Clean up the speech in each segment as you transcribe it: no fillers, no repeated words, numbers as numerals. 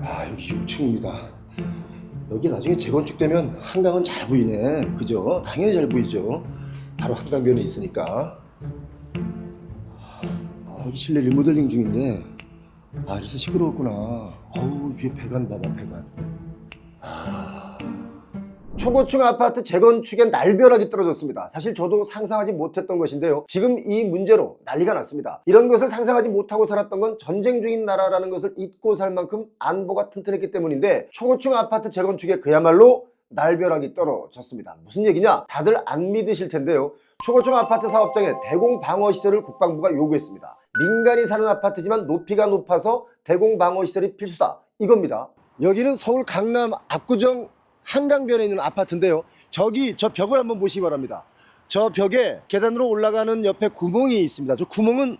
여기 6층입니다. 여기 나중에 재건축되면 한강은 잘 보이네. 그죠? 당연히 잘 보이죠. 바로 한강변에 있으니까. 여기 실내 리모델링 중인데 그래서 시끄러웠구나. 위에 배관 봐봐, 배관. 초고층 아파트 재건축에 날벼락이 떨어졌습니다. 사실 저도 상상하지 못했던 것인데요. 지금 이 문제로 난리가 났습니다. 이런 것을 상상하지 못하고 살았던 건 전쟁 중인 나라라는 것을 잊고 살 만큼 안보가 튼튼했기 때문인데, 초고층 아파트 재건축에 그야말로 날벼락이 떨어졌습니다. 무슨 얘기냐? 다들 안 믿으실 텐데요. 초고층 아파트 사업장에 대공 방어 시설을 국방부가 요구했습니다. 민간이 사는 아파트지만 높이가 높아서 대공 방어 시설이 필수다, 이겁니다. 여기는 서울 강남 압구정 한강변에 있는 아파트인데요. 저 벽을 한번 보시기 바랍니다. 저 벽에 계단으로 올라가는 옆에 구멍이 있습니다. 저 구멍은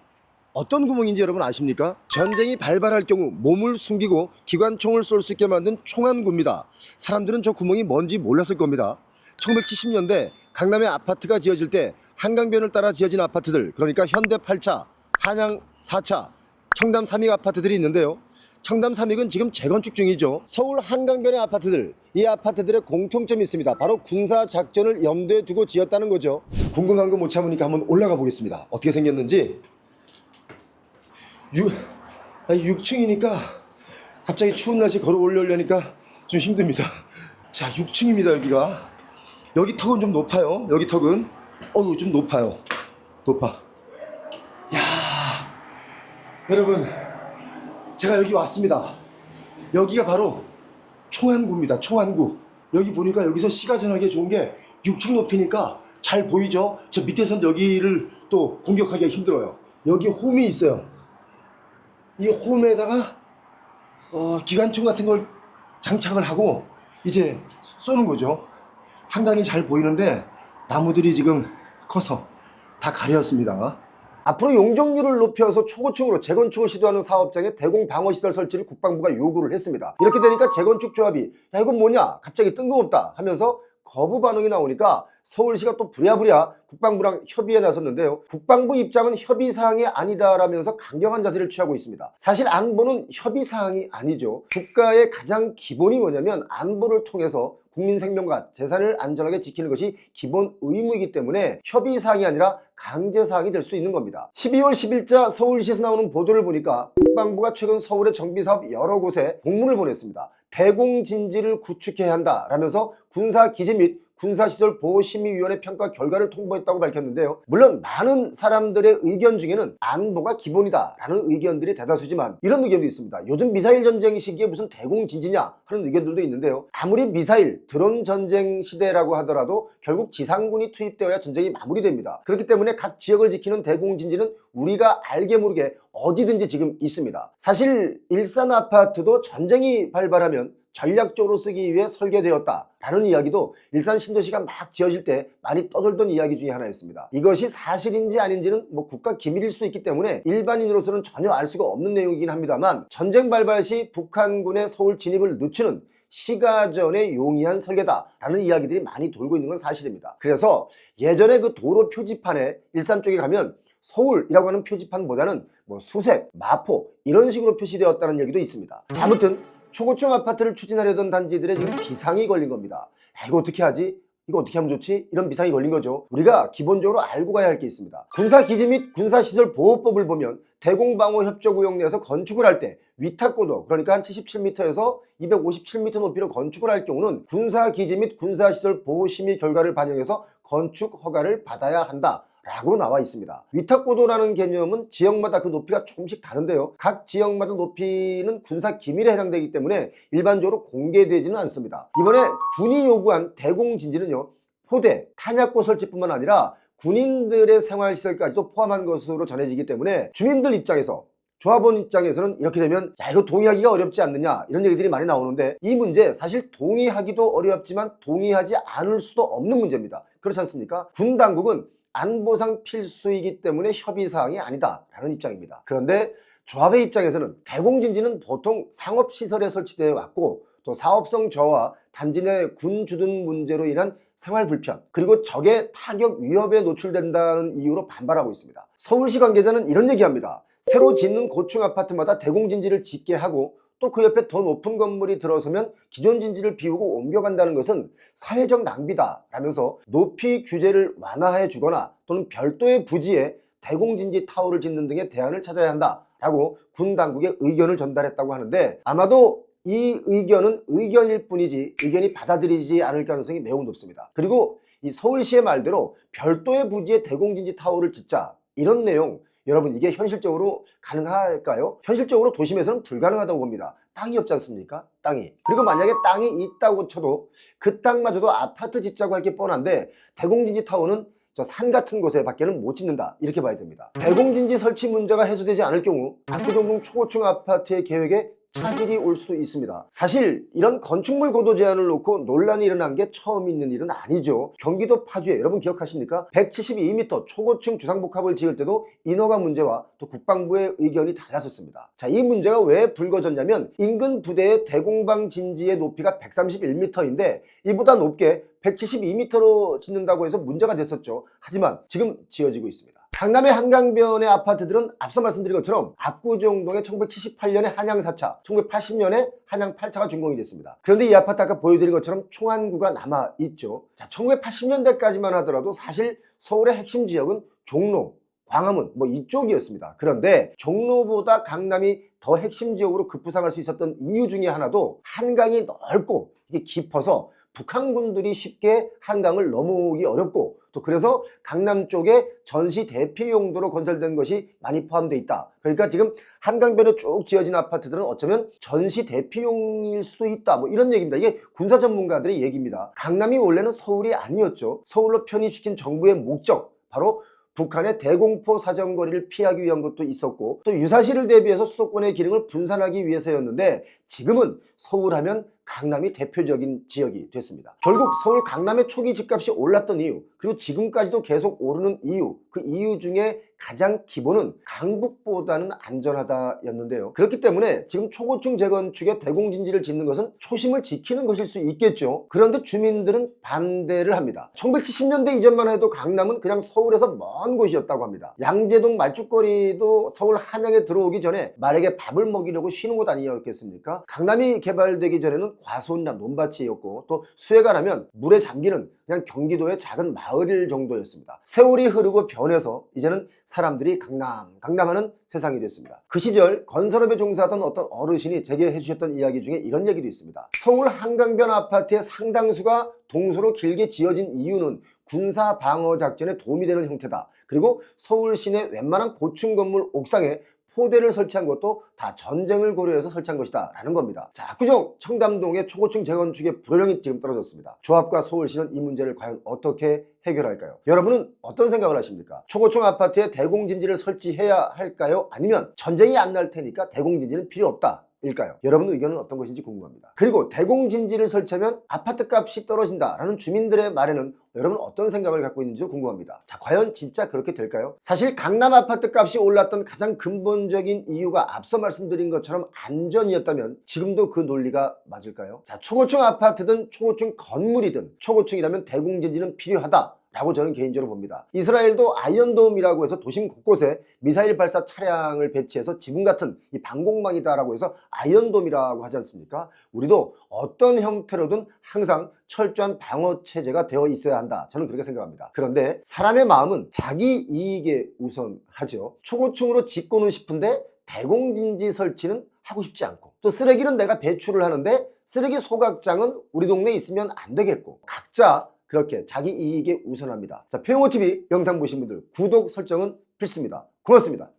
어떤 구멍인지 여러분 아십니까? 전쟁이 발발할 경우 몸을 숨기고 기관총을 쏠 수 있게 만든 총안구입니다. 사람들은 저 구멍이 뭔지 몰랐을 겁니다. 1970년대 강남에 아파트가 지어질 때 한강변을 따라 지어진 아파트들, 그러니까 현대 8차, 한양 4차, 청담 3익 아파트들이 있는데요. 청담 3익은 지금 재건축 중이죠. 서울 한강변의 아파트들, 이 아파트들의 공통점이 있습니다. 바로 군사작전을 염두에 두고 지었다는 거죠. 궁금한 거 못 참으니까 한번 올라가 보겠습니다. 어떻게 생겼는지. 6층이니까 갑자기 추운 날씨 걸어 올려려니까 좀 힘듭니다. 자, 6층입니다. 여기가. 여기 턱은 좀 높아요. 여기 턱은 좀 높아요. 높아. 여러분, 제가 여기 왔습니다. 여기가 바로 총안구입니다. 총안구. 여기 보니까 여기서 시가전하기 좋은 게 6층 높이니까 잘 보이죠? 저 밑에서는 여기를 또 공격하기가 힘들어요. 여기 홈이 있어요. 이 홈에다가 기관총 같은 걸 장착을 하고 이제 쏘는 거죠. 한강이 잘 보이는데 나무들이 지금 커서 다 가렸습니다. 앞으로 용적률을 높여서 초고층으로 재건축을 시도하는 사업장에 대공 방어시설 설치를 국방부가 요구를 했습니다. 이렇게 되니까 재건축 조합이 이건 뭐냐, 갑자기 뜬금없다 하면서 거부 반응이 나오니까 서울시가 또 부랴부랴 국방부랑 협의에 나섰는데요. 국방부 입장은 협의사항이 아니다라면서 강경한 자세를 취하고 있습니다. 사실 안보는 협의사항이 아니죠. 국가의 가장 기본이 뭐냐면 안보를 통해서 국민 생명과 재산을 안전하게 지키는 것이 기본 의무이기 때문에 협의사항이 아니라 강제사항이 될 수도 있는 겁니다. 12월 10일자 서울시에서 나오는 보도를 보니까 국방부가 최근 서울의 정비사업 여러 곳에 공문을 보냈습니다. 대공진지를 구축해야 한다라면서 군사기지 및 군사시설 보호심의위원회 평가 결과를 통보했다고 밝혔는데요. 물론 많은 사람들의 의견 중에는 안보가 기본이다라는 의견들이 대다수지만 이런 의견도 있습니다. 요즘 미사일 전쟁 시기에 무슨 대공진지냐 하는 의견들도 있는데요. 아무리 미사일, 드론 전쟁 시대라고 하더라도 결국 지상군이 투입되어야 전쟁이 마무리됩니다. 그렇기 때문에 각 지역을 지키는 대공진지는 우리가 알게 모르게 어디든지 지금 있습니다. 사실 일산 아파트도 전쟁이 발발하면 전략적으로 쓰기 위해 설계되었다라는 이야기도 일산 신도시가 막 지어질 때 많이 떠돌던 이야기 중에 하나였습니다. 이것이 사실인지 아닌지는 국가 기밀일 수도 있기 때문에 일반인으로서는 전혀 알 수가 없는 내용이긴 합니다만, 전쟁 발발 시 북한군의 서울 진입을 늦추는 시가전에 용이한 설계다라는 이야기들이 많이 돌고 있는 건 사실입니다. 그래서 예전에 그 도로 표지판에 일산 쪽에 가면 서울이라고 하는 표지판보다는 수색, 마포 이런 식으로 표시되었다는 얘기도 있습니다. 자, 아무튼 초고층 아파트를 추진하려던 단지들의 지금 비상이 걸린 겁니다. 이거 어떻게 하지? 이거 어떻게 하면 좋지? 이런 비상이 걸린 거죠. 우리가 기본적으로 알고 가야 할 게 있습니다. 군사기지 및 군사시설 보호법을 보면 대공방어협조구역 내에서 건축을 할 때 위탁고도, 그러니까 한 77m에서 257m 높이로 건축을 할 경우는 군사기지 및 군사시설 보호심의 결과를 반영해서 건축 허가를 받아야 한다 라고 나와 있습니다. 위탁고도라는 개념은 지역마다 그 높이가 조금씩 다른데요. 각 지역마다 높이는 군사 기밀에 해당되기 때문에 일반적으로 공개되지는 않습니다. 이번에 군이 요구한 대공진지는요, 포대, 탄약고 설치뿐만 아니라 군인들의 생활시설까지도 포함한 것으로 전해지기 때문에 주민들 입장에서, 조합원 입장에서는 이렇게 되면 이거 동의하기가 어렵지 않느냐 이런 얘기들이 많이 나오는데, 이 문제 사실 동의하기도 어렵지만 동의하지 않을 수도 없는 문제입니다. 그렇지 않습니까? 군 당국은 안보상 필수이기 때문에 협의사항이 아니다라는 입장입니다. 그런데 조합의 입장에서는 대공진지는 보통 상업시설에 설치되어 왔고, 또 사업성 저하, 단지 내 군 주둔 문제로 인한 생활 불편, 그리고 적의 타격 위협에 노출된다는 이유로 반발하고 있습니다. 서울시 관계자는 이런 얘기합니다. 새로 짓는 고층 아파트마다 대공진지를 짓게 하고 또 그 옆에 더 높은 건물이 들어서면 기존 진지를 비우고 옮겨간다는 것은 사회적 낭비다 라면서 높이 규제를 완화해 주거나 또는 별도의 부지에 대공진지 타워를 짓는 등의 대안을 찾아야 한다 라고 군 당국에 의견을 전달했다고 하는데, 아마도 이 의견은 의견일 뿐이지 의견이 받아들이지 않을 가능성이 매우 높습니다. 그리고 이 서울시의 말대로 별도의 부지에 대공진지 타워를 짓자 이런 내용, 여러분 이게 현실적으로 가능할까요? 현실적으로 도심에서는 불가능하다고 봅니다. 땅이 없지 않습니까? 땅이. 그리고 만약에 땅이 있다고 쳐도 그 땅마저도 아파트 짓자고 할 게 뻔한데 대공진지 타워는 저 산 같은 곳에 밖에는 못 짓는다 이렇게 봐야 됩니다. 대공진지 설치 문제가 해소되지 않을 경우 압구정동 초고층 아파트의 계획에 차질이 올 수도 있습니다. 사실 이런 건축물 고도 제한을 놓고 논란이 일어난 게 처음 있는 일은 아니죠. 경기도 파주에 여러분 기억하십니까? 172m 초고층 주상복합을 지을 때도 인허가 문제와 또 국방부의 의견이 달랐었습니다. 자, 이 문제가 왜 불거졌냐면 인근 부대의 대공방 진지의 높이가 131m인데 이보다 높게 172m로 짓는다고 해서 문제가 됐었죠. 하지만 지금 지어지고 있습니다. 강남의 한강변의 아파트들은 앞서 말씀드린 것처럼 압구정동의 1978년에 한양 4차, 1980년에 한양 8차가 준공이 됐습니다. 그런데 이 아파트 아까 보여드린 것처럼 총안구가 남아있죠. 자, 1980년대까지만 하더라도 사실 서울의 핵심 지역은 종로, 광화문 뭐 이쪽이었습니다. 그런데 종로보다 강남이 더 핵심 지역으로 급부상할 수 있었던 이유 중에 하나도 한강이 넓고 이게 깊어서 북한군들이 쉽게 한강을 넘어오기 어렵고, 또 그래서 강남 쪽에 전시 대피 용도로 건설된 것이 많이 포함되어 있다. 그러니까 지금 한강변에 쭉 지어진 아파트들은 어쩌면 전시 대피용일 수도 있다, 뭐 이런 얘기입니다. 이게 군사 전문가들의 얘기입니다. 강남이 원래는 서울이 아니었죠. 서울로 편입시킨 정부의 목적, 바로 북한의 대공포 사정거리를 피하기 위한 것도 있었고, 또 유사시를 대비해서 수도권의 기능을 분산하기 위해서였는데, 지금은 서울하면 강남이 대표적인 지역이 됐습니다. 결국 서울 강남의 초기 집값이 올랐던 이유, 그리고 지금까지도 계속 오르는 이유, 그 이유 중에 가장 기본은 강북보다는 안전하다였는데요. 그렇기 때문에 지금 초고층 재건축에 대공진지를 짓는 것은 초심을 지키는 것일 수 있겠죠. 그런데 주민들은 반대를 합니다. 1970년대 이전만 해도 강남은 그냥 서울에서 먼 곳이었다고 합니다. 양재동 말죽거리도 서울 한양에 들어오기 전에 말에게 밥을 먹이려고 쉬는 곳 아니었겠습니까? 강남이 개발되기 전에는 과수원이나 논밭이었고, 또 수해가 나면 물에 잠기는 그냥 경기도의 작은 마을일 정도였습니다. 세월이 흐르고 변해서 이제는 사람들이 강남하는 세상이 됐습니다. 그 시절 건설업에 종사하던 어떤 어르신이 제게 해주셨던 이야기 중에 이런 얘기도 있습니다. 서울 한강변 아파트의 상당수가 동서로 길게 지어진 이유는 군사 방어 작전에 도움이 되는 형태다. 그리고 서울 시내 웬만한 고층 건물 옥상에 포대를 설치한 것도 다 전쟁을 고려해서 설치한 것이다 라는 겁니다. 자, 압구정 청담동의 초고층 재건축에 불효령이 지금 떨어졌습니다. 조합과 서울시는 이 문제를 과연 어떻게 해결할까요? 여러분은 어떤 생각을 하십니까? 초고층 아파트에 대공진지를 설치해야 할까요? 아니면 전쟁이 안 날 테니까 대공진지는 필요 없다 일까요? 여러분 의견은 어떤 것인지 궁금합니다. 그리고 대공진지를 설치하면 아파트 값이 떨어진다라는 주민들의 말에는 여러분 어떤 생각을 갖고 있는지 궁금합니다. 자, 과연 진짜 그렇게 될까요? 사실 강남 아파트 값이 올랐던 가장 근본적인 이유가 앞서 말씀드린 것처럼 안전이었다면 지금도 그 논리가 맞을까요? 자, 초고층 아파트든 초고층 건물이든 초고층이라면 대공진지는 필요하다 라고 저는 개인적으로 봅니다. 이스라엘도 아이언돔이라고 해서 도심 곳곳에 미사일 발사 차량을 배치해서 지붕 같은 이 방공망이다라고 해서 아이언돔이라고 하지 않습니까? 우리도 어떤 형태로든 항상 철저한 방어 체제가 되어 있어야 한다. 저는 그렇게 생각합니다. 그런데 사람의 마음은 자기 이익에 우선하죠. 초고층으로 짓고는 싶은데 대공진지 설치는 하고 싶지 않고, 또 쓰레기는 내가 배출을 하는데 쓰레기 소각장은 우리 동네에 있으면 안 되겠고, 각자 그렇게 자기 이익에 우선합니다. 자, 표용호TV 영상 보신 분들 구독 설정은 필수입니다. 고맙습니다.